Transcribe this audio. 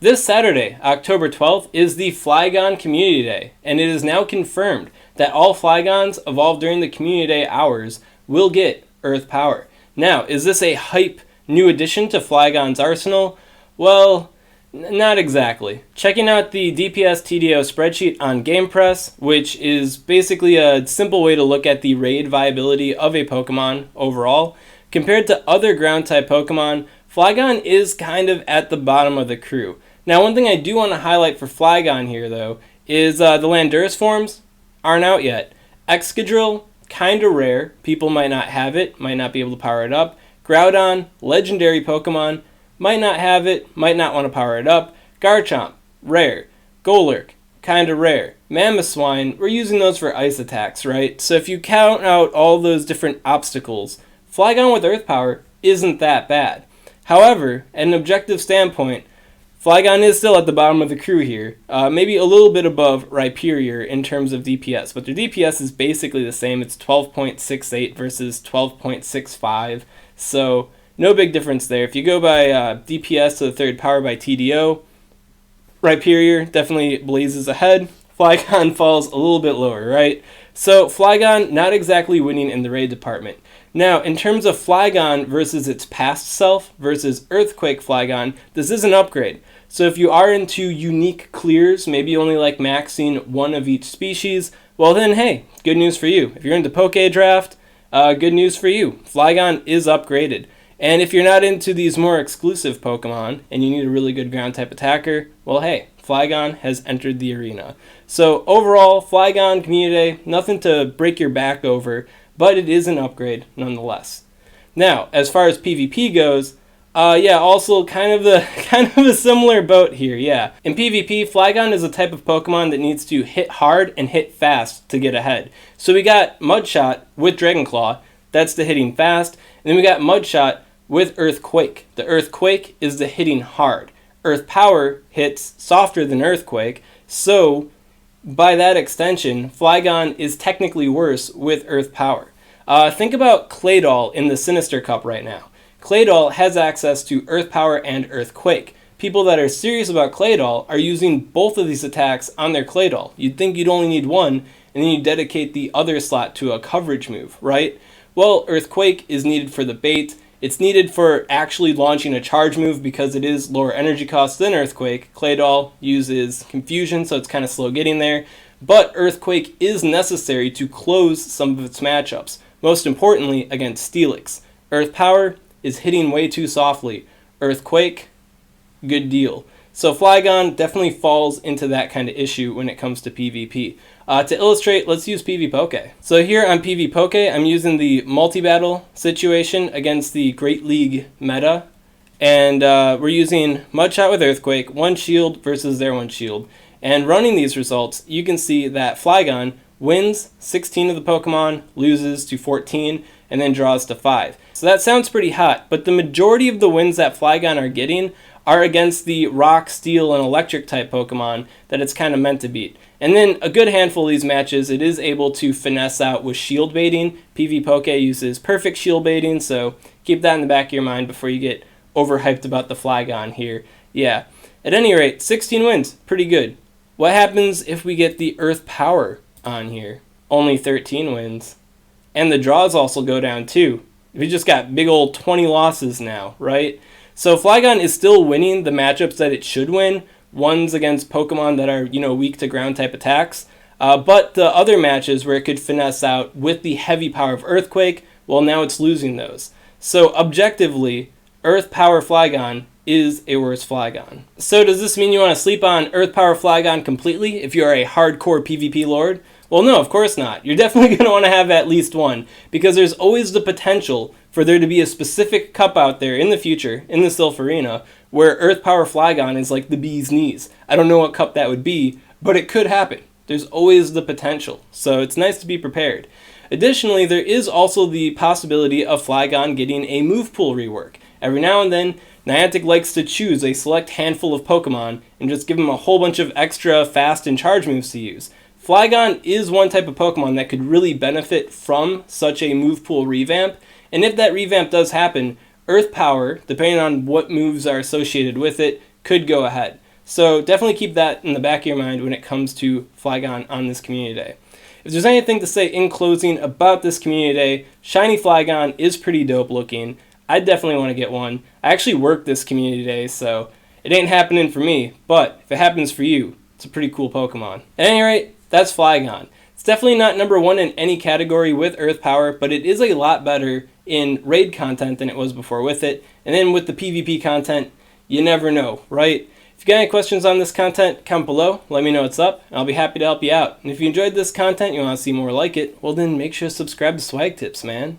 This Saturday, October 12th, is the Flygon Community Day, and it is now confirmed that all Flygons evolved during the Community Day hours will get Earth Power. Now, is this a hype new addition to Flygon's arsenal? Well, not exactly. Checking out the DPS TDO spreadsheet on GamePress, which is basically a simple way to look at the raid viability of a Pokemon overall, compared to other ground-type Pokemon, Flygon is kind of at the bottom of the crew. Now, one thing I do want to highlight for Flygon here, though, is the Landorus forms aren't out yet. Excadrill, kind of rare. People might not have it, might not be able to power it up. Groudon, legendary Pokemon, might not have it, might not want to power it up. Garchomp, rare. Golurk, kind of rare. Mamoswine, we're using those for ice attacks, right? So if you count out all those different obstacles, Flygon with Earth Power isn't that bad. However, at an objective standpoint, Flygon is still at the bottom of the crew here, maybe a little bit above Rhyperior in terms of DPS, but their DPS is basically the same. It's 12.68 versus 12.65, so no big difference there. If you go by DPS to the third power by TDO, Rhyperior definitely blazes ahead. Flygon falls a little bit lower, right? So Flygon not exactly winning in the raid department. Now, in terms of Flygon versus its past self versus Earthquake Flygon, this is an upgrade. So if you are into unique clears, maybe you only like maxing one of each species, well then, hey, good news for you. If you're into Poke Draft, good news for you. Flygon is upgraded. And if you're not into these more exclusive Pokemon and you need a really good ground type attacker, well hey, Flygon has entered the arena. So overall, Flygon Community Day, nothing to break your back over, but it is an upgrade nonetheless. Now, as far as PvP goes, also kind of a similar boat here, yeah. In PvP, Flygon is a type of Pokemon that needs to hit hard and hit fast to get ahead. So we got Mudshot with Dragon Claw, that's the hitting fast, and then we got Mudshot with Earthquake. The Earthquake is the hitting hard. Earth Power hits softer than Earthquake, so by that extension, Flygon is technically worse with Earth Power. Think about Claydol in the Sinister Cup right now. Claydol has access to Earth Power and Earthquake. People that are serious about Claydol are using both of these attacks on their Claydol. You'd think you'd only need one, and then you dedicate the other slot to a coverage move, right? Well, Earthquake is needed for the bait. It's needed for actually launching a charge move because it is lower energy cost than Earthquake. Claydol uses Confusion, so it's kind of slow getting there. But Earthquake is necessary to close some of its matchups, most importantly against Steelix. Earth Power is hitting way too softly. Earthquake, good deal. So Flygon definitely falls into that kind of issue when it comes to PvP. To illustrate, let's use PvPoke. So here on PvPoke, I'm using the multi-battle situation against the Great League meta. And we're using Mudshot with Earthquake, 1 shield versus their 1 shield. And running these results, you can see that Flygon wins 16 of the Pokemon, loses to 14, and then draws to 5. So that sounds pretty hot, but the majority of the wins that Flygon are getting are against the Rock, Steel, and Electric type Pokemon that it's kind of meant to beat. And then a good handful of these matches, it is able to finesse out with shield baiting. PvPoke uses perfect shield baiting, so keep that in the back of your mind before you get overhyped about the Flygon here. Yeah, at any rate, 16 wins, pretty good. What happens if we get the Earth Power on here? Only 13 wins. And the draws also go down too. We just got big old 20 losses now, right? So Flygon is still winning the matchups that it should win, ones against Pokemon that are, weak to ground type attacks. But the other matches where it could finesse out with the heavy power of Earthquake, well, now it's losing those. So objectively, Earth Power Flygon is a worse Flygon. So does this mean you want to sleep on Earth Power Flygon completely if you are a hardcore PvP lord? Well, no, of course not. You're definitely going to want to have at least one, because there's always the potential for there to be a specific cup out there in the future, in the Sylph Arena, where Earth Power Flygon is like the bee's knees. I don't know what cup that would be, but it could happen. There's always the potential, so it's nice to be prepared. Additionally, there is also the possibility of Flygon getting a move pool rework. Every now and then, Niantic likes to choose a select handful of Pokemon and just give them a whole bunch of extra fast and charge moves to use. Flygon is one type of Pokemon that could really benefit from such a move pool revamp, and if that revamp does happen, Earth Power, depending on what moves are associated with it, could go ahead. So definitely keep that in the back of your mind when it comes to Flygon on this community day. If there's anything to say in closing about this community day, Shiny Flygon is pretty dope looking. I definitely want to get one. I actually work this community day, so it ain't happening for me, but if it happens for you, it's a pretty cool Pokemon. At any rate, that's Flygon. It's definitely not number one in any category with Earth Power, but it is a lot better in raid content than it was before with it. And then with the PvP content, you never know, right? If you got any questions on this content, comment below, let me know what's up, and I'll be happy to help you out. And if you enjoyed this content, you want to see more like it, well then make sure to subscribe to SwagTips, man.